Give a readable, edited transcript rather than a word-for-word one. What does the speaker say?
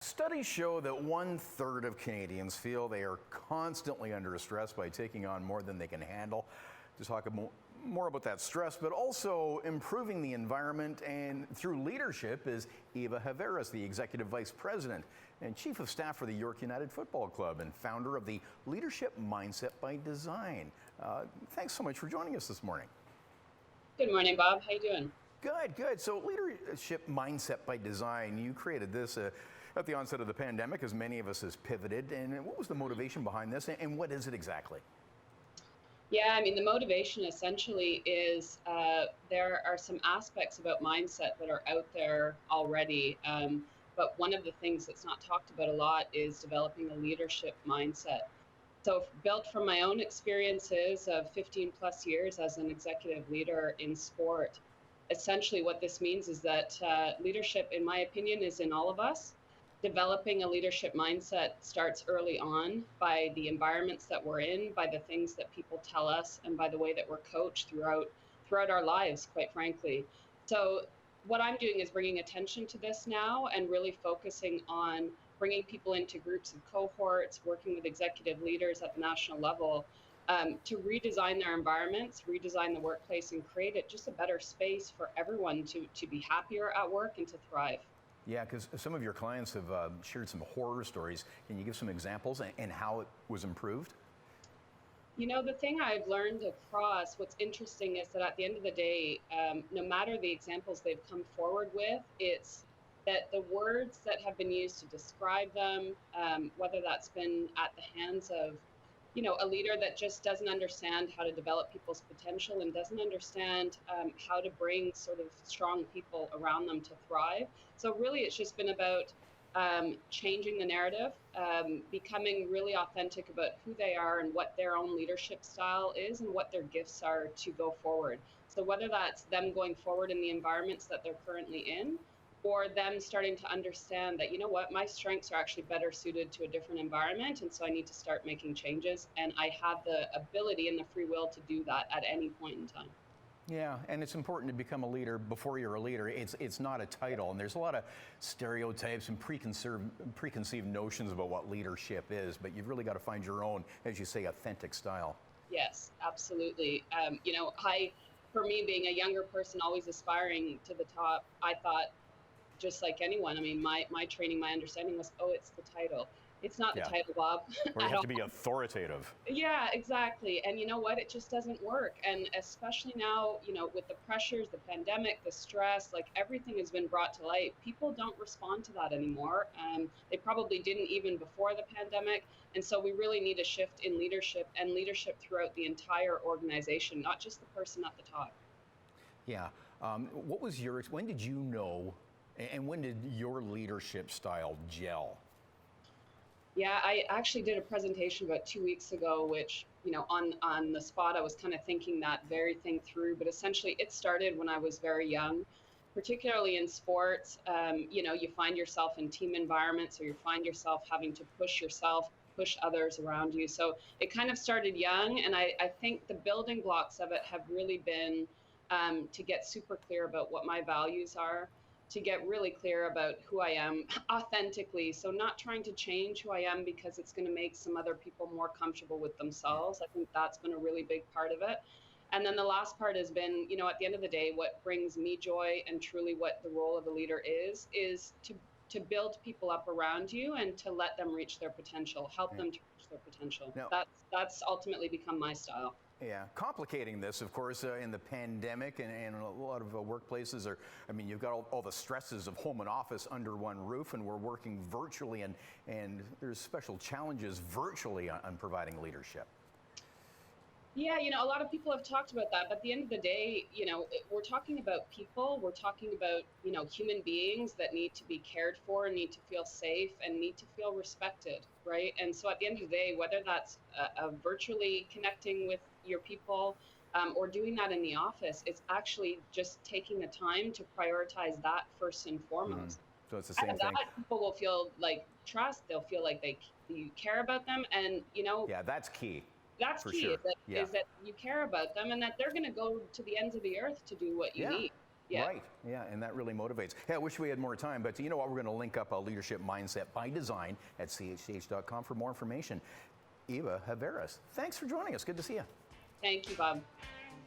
Studies show that 1/3 of Canadians feel they are constantly under stress by taking on more than they can handle. To talk more about that stress, but also improving the environment and through leadership is Eva Havaris, the Executive Vice President and Chief of Staff for the York United Football Club and founder of the Leadership Mindset by Design. Thanks so much for joining us this morning. Good morning, Bob. How you doing? Good, good. So Leadership Mindset by Design, you created this at the onset of the pandemic, as many of us has pivoted. And what was the motivation behind this, and what is it exactly? Yeah, I mean, the motivation essentially is there are some aspects about mindset that are out there already. But one of the things that's not talked about a lot is developing a leadership mindset. So, built from my own experiences of 15 plus years as an executive leader in sport, essentially what this means is that leadership, in my opinion, is in all of us. Developing a leadership mindset starts early on by the environments that we're in, by the things that people tell us, and by the way that we're coached throughout our lives, quite frankly. So what I'm doing is bringing attention to this now and really focusing on bringing people into groups and cohorts, working with executive leaders at the national level, to redesign their environments, redesign the workplace, and create it just a better space for everyone to be happier at work and to thrive. Yeah, because some of your clients have shared some horror stories. Can you give some examples and how it was improved? You know, the thing I've learned across, what's interesting is that at the end of the day, no matter the examples they've come forward with, it's that the words that have been used to describe them, whether that's been at the hands of, a leader that just doesn't understand how to develop people's potential and doesn't understand how to bring sort of strong people around them to thrive. So really, it's just been about changing the narrative, becoming really authentic about who they are and what their own leadership style is and what their gifts are to go forward. So whether that's them going forward in the environments that they're currently in, or them starting to understand that, you know what, my strengths are actually better suited to a different environment. And so I need to start making changes. And I have the ability and the free will to do that at any point in time. Yeah, and it's important to become a leader before you're a leader. It's not a title, and there's a lot of stereotypes and preconceived notions about what leadership is, but you've really got to find your own, as you say, authentic style. Yes, absolutely. For me, being a younger person, always aspiring to the top, I thought, just like anyone, I mean, my training, my understanding was, oh, it's the title. It's not the title, Bob. Or you have to be authoritative. Yeah, exactly. And you know what? It just doesn't work. And especially now, with the pressures, the pandemic, the stress, like everything has been brought to light. People don't respond to that anymore. They probably didn't even before the pandemic. And so we really need a shift in leadership and leadership throughout the entire organization, not just the person at the top. Yeah. When did you know, and when did your leadership style gel? Yeah, I actually did a presentation about 2 weeks ago, which, on the spot, I was kind of thinking that very thing through. But essentially, it started when I was very young, particularly in sports. You find yourself in team environments, or you find yourself having to push yourself, push others around you. So it kind of started young. And I think the building blocks of it have really been to get super clear about what my values are, to get really clear about who I am authentically. So not trying to change who I am because it's going to make some other people more comfortable with themselves. I think that's been a really big part of it. And then the last part has been, at the end of the day, what brings me joy and truly what the role of a leader is to build people up around you and to let them reach their potential, help them to reach their potential. Now, that's ultimately become my style. Yeah, complicating this, of course, in the pandemic and a lot of workplaces you've got all the stresses of home and office under one roof, and we're working virtually, and there's special challenges virtually on providing leadership. Yeah, a lot of people have talked about that, but at the end of the day, we're talking about people, we're talking about, human beings that need to be cared for, need to feel safe, and need to feel respected, right? And so at the end of the day, whether that's virtually connecting with your people or doing that in the office, it's actually just taking the time to prioritize that first and foremost. So it's the same thing. People will feel like trust, they'll feel like you care about them, and Yeah, that's key. that's For key, sure. is that you care about them and that they're going to go to the ends of the earth to do what you need. Yeah. Right. Yeah, and that really motivates. Hey, I wish we had more time, but you know what? We're going to link up a leadership mindset by design at chch.com for more information. Eva Havaris, thanks for joining us. Good to see you. Thank you, Bob.